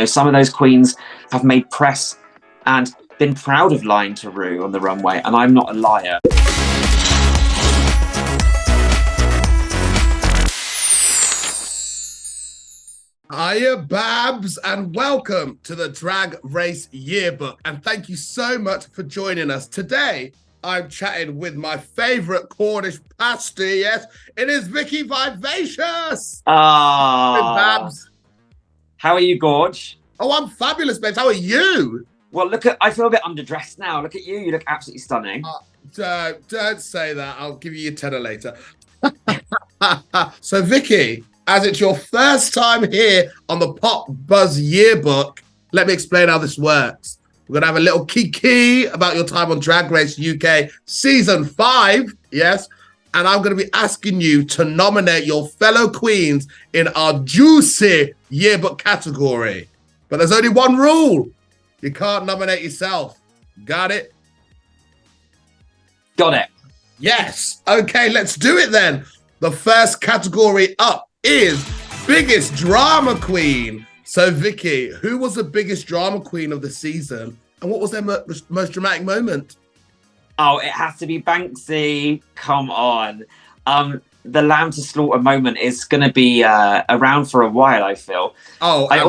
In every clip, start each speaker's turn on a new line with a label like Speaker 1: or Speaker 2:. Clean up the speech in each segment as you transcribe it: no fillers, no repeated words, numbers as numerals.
Speaker 1: know, some of those queens have made press and been proud of lying to Ru on the runway, and I'm not a liar.
Speaker 2: Hiya, Babs, and welcome to the Drag Race Yearbook. And thank you so much for joining us. Today, I'm chatting with my favourite Cornish pasty. Yes, it is Vicki Vivacious. Babs.
Speaker 1: How are you, Gorge?
Speaker 2: Oh, I'm fabulous, babes. How are you?
Speaker 1: Well, I feel a bit underdressed now. Look at you. You look absolutely stunning.
Speaker 2: Don't say that. I'll give you your tenner later. So, Vicki, as it's your first time here on the PopBuzz Yearbook, let me explain how this works. We're going to have a little kiki about your time on Drag Race UK Season 5, yes? And I'm going to be asking you to nominate your fellow queens in our juicy yearbook category. But there's only one rule. You can't nominate yourself. Got it?
Speaker 1: Got it.
Speaker 2: Yes. Okay, let's do it then. The first category up is biggest drama queen. So Vicki, who was the biggest drama queen of the season and what was their most dramatic moment?
Speaker 1: Oh, it has to be Banksie. Come on. The lamb to slaughter moment is going to be around for a while, I feel.
Speaker 2: Oh,
Speaker 1: I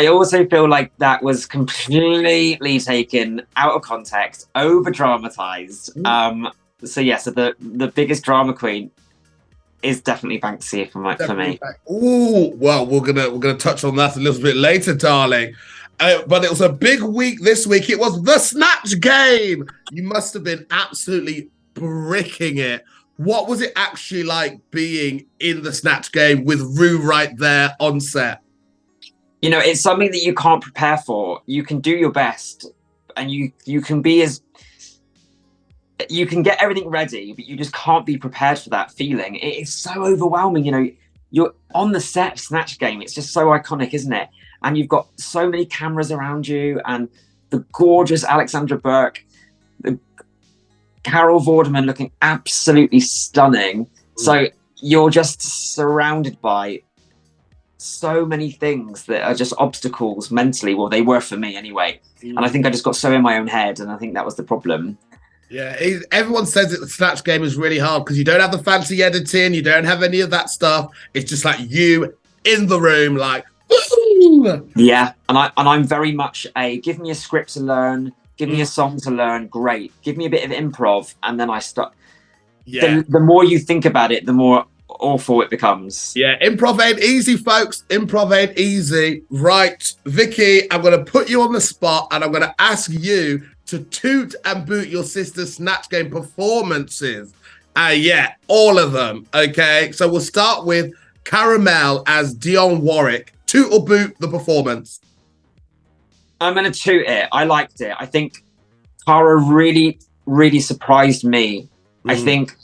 Speaker 1: also feel like that was completely taken out of context, over dramatized. So the biggest drama queen is definitely Banksie for me.
Speaker 2: Oh, well, we're gonna touch on that a little bit later, darling. But it was a big week this week. It was the Snatch Game. You must have been absolutely bricking it. What was it actually like being in the Snatch Game with Ru right there on set?
Speaker 1: You know, it's something that you can't prepare for. You can do your best, and you can get everything ready, but you just can't be prepared for that feeling. It is so overwhelming. You know, you're on the set of Snatch Game. It's just so iconic, isn't it? And you've got so many cameras around you, and the gorgeous Alexandra Burke, the Carol Vorderman looking absolutely stunning. So you're just surrounded by so many things that are just obstacles mentally. Well, they were for me anyway. And I think I just got so in my own head, and I think that was the problem.
Speaker 2: Yeah, everyone says that the Snatch Game is really hard because you don't have the fancy editing, you don't have any of that stuff. It's just like you in the room, like, woo!
Speaker 1: Yeah, and I'm very much give me a script to learn, give me a song to learn, great. Give me a bit of improv, and then I start. Yeah. The more you think about it, the more awful it becomes.
Speaker 2: Yeah, improv ain't easy, folks. Improv ain't easy. Right, Vicki, I'm going to put you on the spot, and I'm going to ask you to toot and boot your sister's Snatch Game performances. Yeah, all of them. Okay, so we'll start with Caramel as Dionne Warwick. Toot or boot the performance?
Speaker 1: I'm going to toot it. I liked it. I think Cara really, really surprised me. I think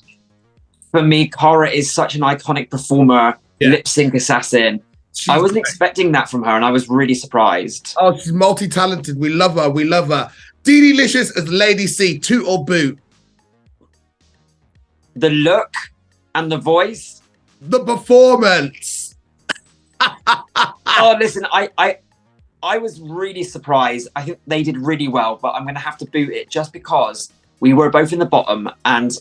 Speaker 1: for me, Cara is such an iconic performer, lip sync assassin. I wasn't expecting that from her, and I was really surprised.
Speaker 2: Oh, she's multi-talented. We love her. We love her. Delicious as Lady C. Toot or boot?
Speaker 1: The look and the voice.
Speaker 2: The performance.
Speaker 1: Oh, listen, I was really surprised. I think they did really well, but I'm going to have to boot it just because we were both in the bottom, and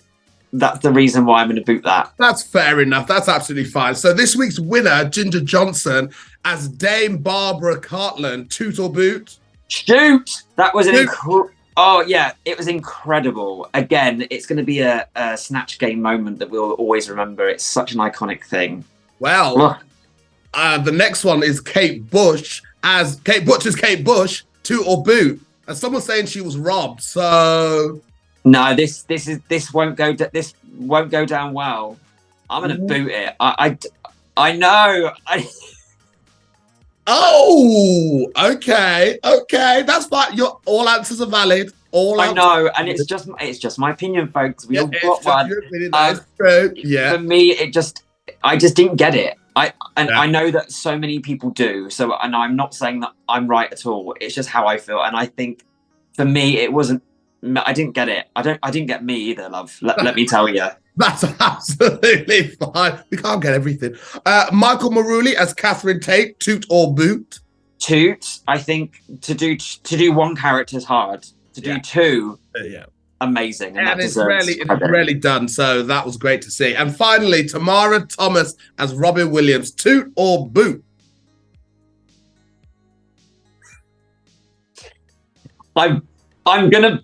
Speaker 1: that's the reason why I'm going to boot that.
Speaker 2: That's fair enough. That's absolutely fine. So this week's winner, Ginger Johnson, as Dame Barbara Cartland. Toot or boot?
Speaker 1: Shoot! That was it was incredible. Again, it's going to be a Snatch Game moment that we'll always remember. It's such an iconic thing.
Speaker 2: Well, the next one is Kate Bush as Kate Bush. Toot or boot? And someone's saying she was robbed. So
Speaker 1: no, this won't go down well. I'm going to boot it. I know.
Speaker 2: Oh, okay. That's fine. All answers are valid.
Speaker 1: I know, and it's just my opinion, folks. We all got one.
Speaker 2: That's true. Yeah.
Speaker 1: For me, I just didn't get it. I know that so many people do. So, and I'm not saying that I'm right at all. It's just how I feel, and I think for me, it wasn't. I didn't get it. I didn't get me either, love. Let me tell you.
Speaker 2: That's absolutely fine. We can't get everything. Michael Maruli as Catherine Tate. Toot or boot?
Speaker 1: Toot, I think to do one character is hard. To do two, amazing. And
Speaker 2: it's really done. So that was great to see. And finally, Tamara Thomas as Robin Williams. Toot or boot?
Speaker 1: I'm gonna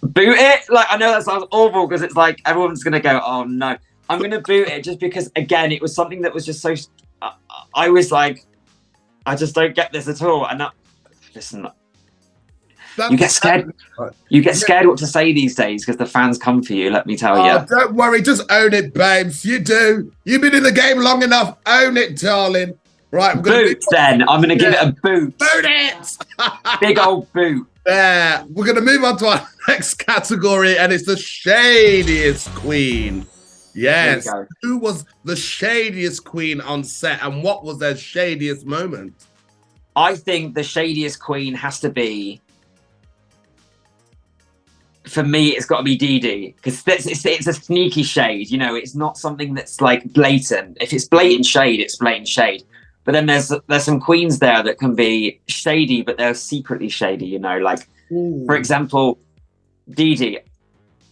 Speaker 1: boot it. Like, I know that sounds awful because it's like everyone's gonna go, oh no. I'm gonna boot it just because, again, it was something that was just so. I was like, I just don't get this at all. And listen, you get scared. You get scared what to say these days because the fans come for you. Let me tell you.
Speaker 2: Don't worry, just own it, babes. You do. You've been in the game long enough. Own it, darling. Right,
Speaker 1: boot. Then I'm gonna give it a boot.
Speaker 2: Boot it.
Speaker 1: Big old boot.
Speaker 2: Yeah, we're gonna move on to our next category, and it's the Shadiest Queen. Yes. Who was the shadiest queen on set, and what was their shadiest moment?
Speaker 1: I think the shadiest queen has to be, for me, it's got to be Dee Dee, because it's a sneaky shade. You know, it's not something that's like blatant. If it's blatant shade, it's blatant shade. But then there's some queens there that can be shady, but they're secretly shady. You know, like for example, Dee Dee.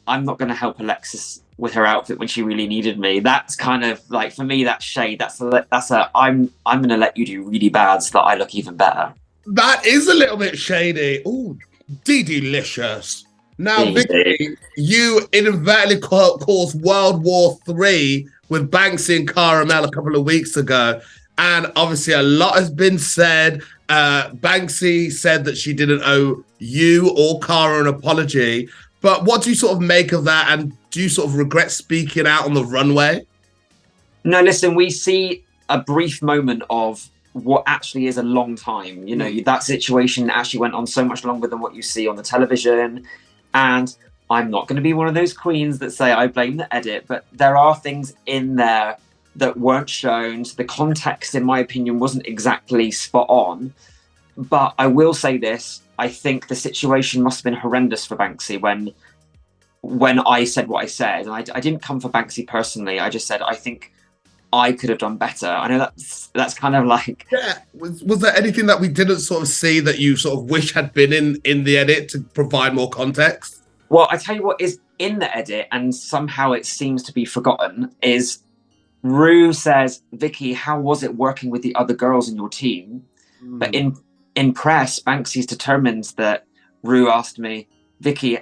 Speaker 1: I'm not going to help Alexis with her outfit when she really needed me. That's kind of like, for me, that's shade. I'm going to let you do really bad so that I look even better.
Speaker 2: That is a little bit shady. Ooh, Dee-Delicious. Now, Vicki, you inadvertently caused World War III with Banksie and Caramel a couple of weeks ago. And obviously a lot has been said. Banksie said that she didn't owe you or Cara an apology. But what do you sort of make of that? And do you sort of regret speaking out on the runway?
Speaker 1: No, listen, we see a brief moment of what actually is a long time. You know, that situation actually went on so much longer than what you see on the television. And I'm not going to be one of those queens that say I blame the edit, but there are things in there that weren't shown. So the context, in my opinion, wasn't exactly spot on. But I will say this. I think the situation must have been horrendous for Banksie when I said what I said. And I didn't come for Banksie personally. I just said, I think I could have done better. I know that's kind of like...
Speaker 2: Yeah. Was there anything that we didn't sort of see that you sort of wish had been in the edit to provide more context?
Speaker 1: Well, I tell you what is in the edit, and somehow it seems to be forgotten, is Ru says, Vicki, how was it working with the other girls in your team? But in press, Banksy's determined that Ru asked me, Vicki,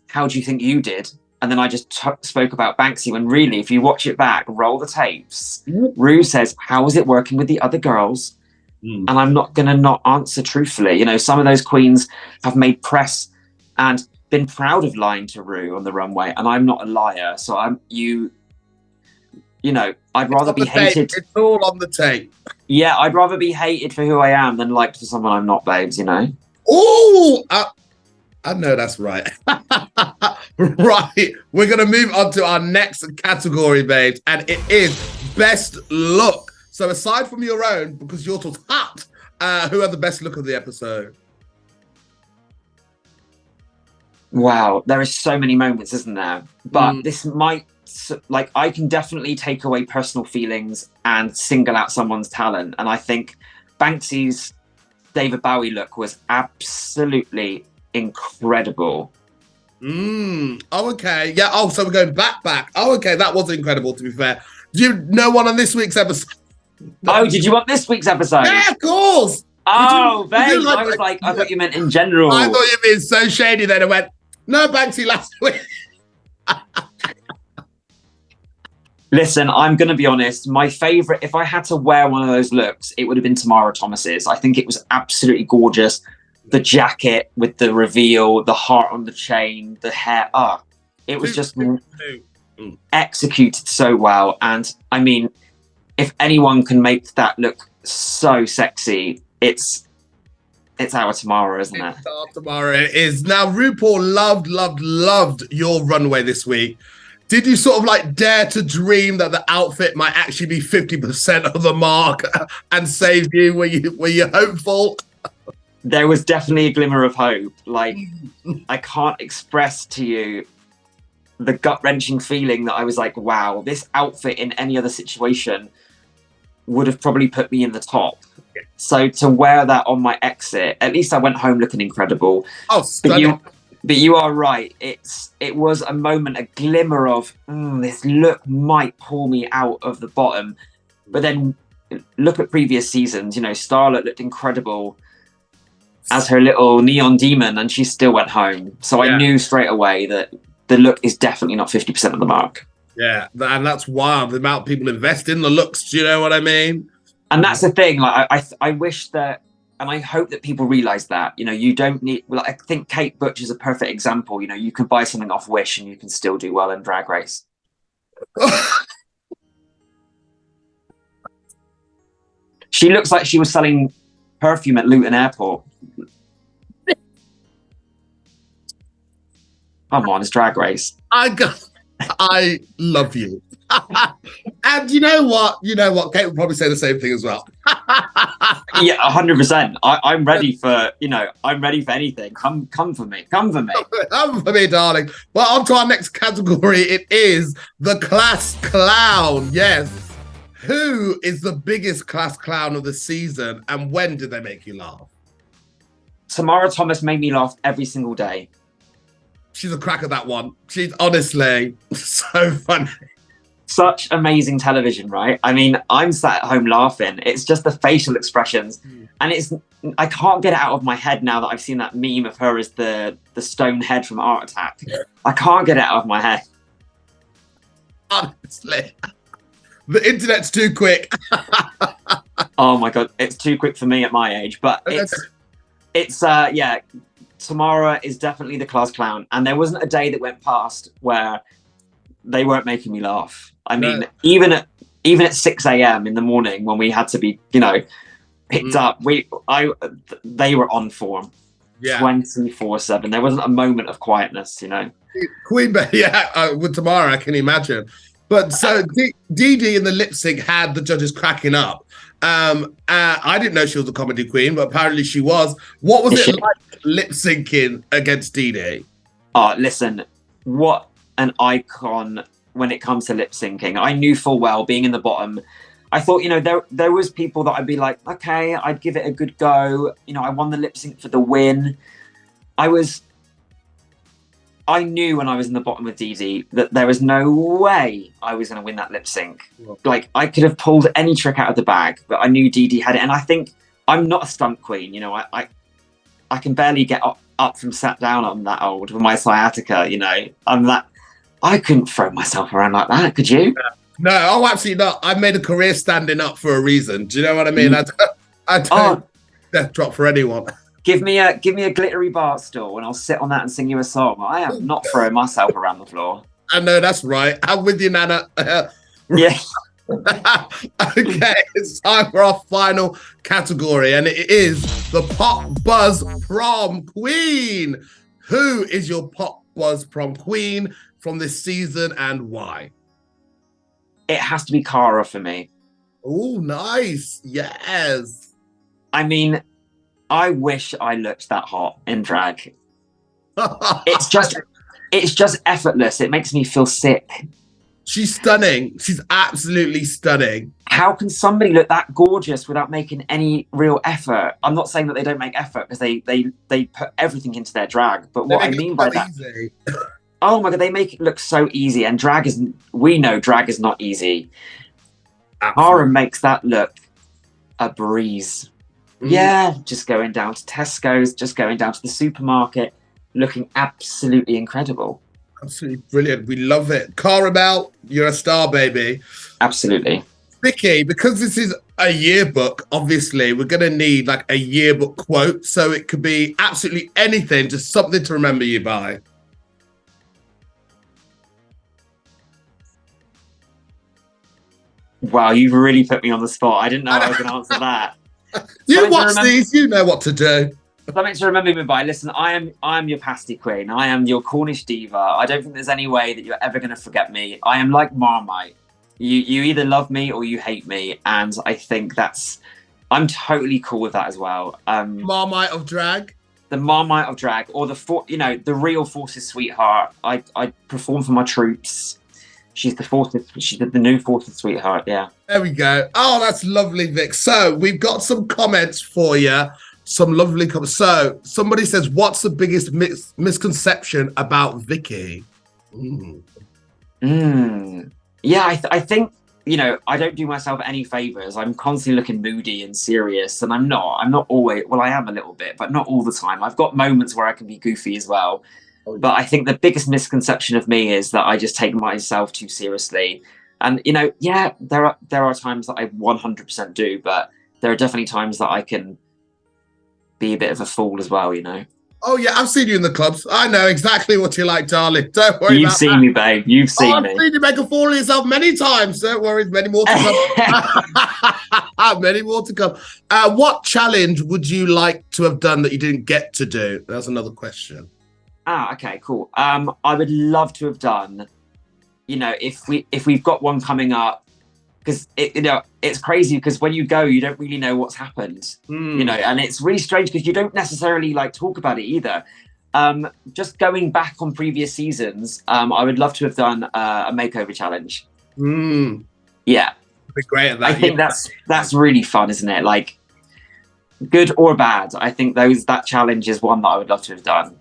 Speaker 1: how do you think you did? And then I just spoke about Banksie, when really, if you watch it back, roll the tapes, Ru says, how was it working with the other girls? And I'm not going to not answer truthfully. You know, some of those queens have made press and been proud of lying to Ru on the runway, and I'm not a liar. So you know, I'd rather be hated.
Speaker 2: It's all on the tape.
Speaker 1: Yeah, I'd rather be hated for who I am than liked for someone I'm not, babes, you know?
Speaker 2: Oh, I know that's right. Right, we're going to move on to our next category, babes, and it is best look. So aside from your own, because yours was hot, who had the best look of the episode?
Speaker 1: Wow, there is so many moments, isn't there? But this might... like, I can definitely take away personal feelings and single out someone's talent. And I think Banksie's David Bowie look was absolutely incredible.
Speaker 2: Oh, okay. Yeah. Oh, so we're going back. Oh, okay. That was incredible, to be fair. Do you know one on this week's episode?
Speaker 1: Oh, did you want this week's episode?
Speaker 2: Yeah, of course.
Speaker 1: Oh, babe. I thought you meant in general.
Speaker 2: I thought you were being so shady then. I went, no, Banksie last week.
Speaker 1: Listen, I'm going to be honest. My favourite, if I had to wear one of those looks, it would have been Tamara Thomas's. I think it was absolutely gorgeous. The jacket with the reveal, the heart on the chain, the hair. It was just executed so well. And I mean, if anyone can make that look so sexy, it's our Tamara, isn't it?
Speaker 2: It's our Tamara. It is. Now, RuPaul loved your runway this week. Did you sort of like dare to dream that the outfit might actually be 50% of the mark and save you? Were you hopeful?
Speaker 1: There was definitely a glimmer of hope. Like, I can't express to you the gut-wrenching feeling that I was like, wow, this outfit in any other situation would have probably put me in the top. So to wear that on my exit, at least I went home looking incredible.
Speaker 2: Oh, stunning.
Speaker 1: But you are right. It was a moment, a glimmer of this look might pull me out of the bottom. But then look at previous seasons. You know, Starlet looked incredible as her little neon demon, and she still went home. So I knew straight away that the look is definitely not 50% of the mark.
Speaker 2: Yeah, and that's wild. The amount of people invest in the looks. Do you know what I mean?
Speaker 1: And that's the thing. Like I wish that. And I hope that people realise that, you know, you don't need, well, I think Kate Butch is a perfect example. You know, you can buy something off Wish and you can still do well in Drag Race. She looks like she was selling perfume at Luton Airport. Come on, it's Drag Race.
Speaker 2: I love you. And you know what? Kate would probably say the same thing as well.
Speaker 1: Yeah, 100%. I'm ready for, I'm ready for anything. Come for me. Come for me.
Speaker 2: Come for me, darling. Well, on to our next category. It is the class clown. Yes. Who is the biggest class clown of the season, and when did they make you laugh?
Speaker 1: Tamara Thomas made me laugh every single day.
Speaker 2: She's a crack at that one. She's honestly so funny.
Speaker 1: Such amazing television, right? I mean, I'm sat at home laughing. It's just the facial expressions. And I can't get it out of my head now that I've seen that meme of her as the stone head from Art Attack. I can't get it out of my head.
Speaker 2: Honestly. The internet's too quick.
Speaker 1: Oh my God, it's too quick for me at my age. But Tamara is definitely the class clown. And there wasn't a day that went past where they weren't making me laugh. I mean, even at 6 a.m. in the morning when we had to be, picked up, they were on form. 24/7. There wasn't a moment of quietness,
Speaker 2: Queen, with Tamara, I can imagine. But so Dee Dee in the lip sync had the judges cracking up. I didn't know she was a comedy queen, but apparently she was. What was it like lip syncing against Dee Dee?
Speaker 1: Oh, listen, what an icon when it comes to lip syncing. I knew full well, being in the bottom, I thought, there was people that I'd be like, okay, I'd give it a good go. I won the lip sync for the win. I knew when I was in the bottom with Dee Dee that there was no way I was going to win that lip sync. Like, I could have pulled any trick out of the bag, but I knew Dee Dee had it. And I think I'm not a stunt queen. I can barely get up from sat down. I'm that old with my sciatica, I couldn't throw myself around like that. Could you?
Speaker 2: No, absolutely not. I made a career standing up for a reason. Do you know what I mean? I don't death drop for anyone.
Speaker 1: Give me a glittery bar stool and I'll sit on that and sing you a song. I am not throwing myself around the floor. I
Speaker 2: know, that's right. I'm with you, Nana.
Speaker 1: Yeah.
Speaker 2: Okay, it's time for our final category, and it is the PopBuzz Prom Queen. Who is your PopBuzz Prom Queen from this season and why?
Speaker 1: It has to be Cara for me.
Speaker 2: Oh, nice. Yes.
Speaker 1: I mean, I wish I looked that hot in drag. It's just effortless. It makes me feel sick.
Speaker 2: She's stunning. She's absolutely stunning.
Speaker 1: How can somebody look that gorgeous without making any real effort? I'm not saying that they don't make effort because they put everything into their drag. But what I mean by that, oh my God, they make it look so easy. And we know drag is not easy. Cara makes that look a breeze. Yeah, just going down to Tesco's, just going down to the supermarket, looking absolutely incredible.
Speaker 2: Absolutely brilliant. We love it. Caramel, you're a star, baby.
Speaker 1: Absolutely.
Speaker 2: Vicki, because this is a yearbook, obviously, we're going to need like a yearbook quote. So it could be absolutely anything, just something to remember you by.
Speaker 1: Wow, you've really put me on the spot. I didn't know I was going to answer that.
Speaker 2: You watch these, you know what to do.
Speaker 1: Something to remember me by. Listen, I am your pasty queen. I am your Cornish diva. I don't think there's any way that you're ever going to forget me. I am like Marmite. You either love me or you hate me, and I think I'm totally cool with that as well.
Speaker 2: Marmite of drag.
Speaker 1: The Marmite of drag, or the real Forces sweetheart. I perform for my troops. she's the new Forces sweetheart. Yeah.
Speaker 2: There we go. Oh, that's lovely, Vic. So we've got some comments for you. Some lovely comments. So somebody says, what's the biggest misconception about Vicki?
Speaker 1: Yeah, I think, you know, I don't do myself any favors. I'm constantly looking moody and serious, and I'm not always, well, I am a little bit, but not all the time. I've got moments where I can be goofy as well. But I think the biggest misconception of me is that I just take myself too seriously. And, you know, yeah, there are times that I 100% do, but there are definitely times that I can be a bit of a fool as well, you know.
Speaker 2: Oh, yeah, I've seen you in the clubs. I know exactly what you're like, darling. Don't worry
Speaker 1: You've seen me, babe. You've seen me.
Speaker 2: I've seen you make a fool of yourself many times. Don't worry, many more to come. Many more to come. What challenge would you like to have done that you didn't get to do? That's another question.
Speaker 1: Okay, cool. I would love to have done, you know, if we've got one coming up, because it's crazy because when you go, you don't really know what's happened, you know, and it's really strange because you don't necessarily like talk about it either. Just going back on previous seasons, I would love to have done a makeover challenge. Yeah,
Speaker 2: be great at that.
Speaker 1: I think that's really fun, isn't it? Like, good or bad, I think that challenge is one that I would love to have done.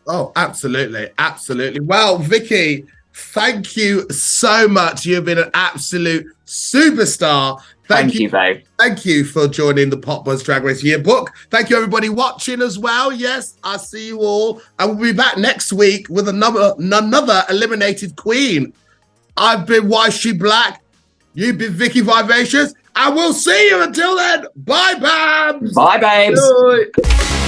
Speaker 2: Oh, absolutely. Absolutely. Well, Vicki, thank you so much. You've been an absolute superstar.
Speaker 1: Thank you, babe.
Speaker 2: Thank you for joining the PopBuzz Drag Race Yearbook. Thank you, everybody watching as well. Yes, I'll see you all. And we'll be back next week with another eliminated queen. I've been Yshee Black. You've been Vicki Vivacious. And we'll see you until then. Bye, babs.
Speaker 1: Bye, babes.
Speaker 2: Bye.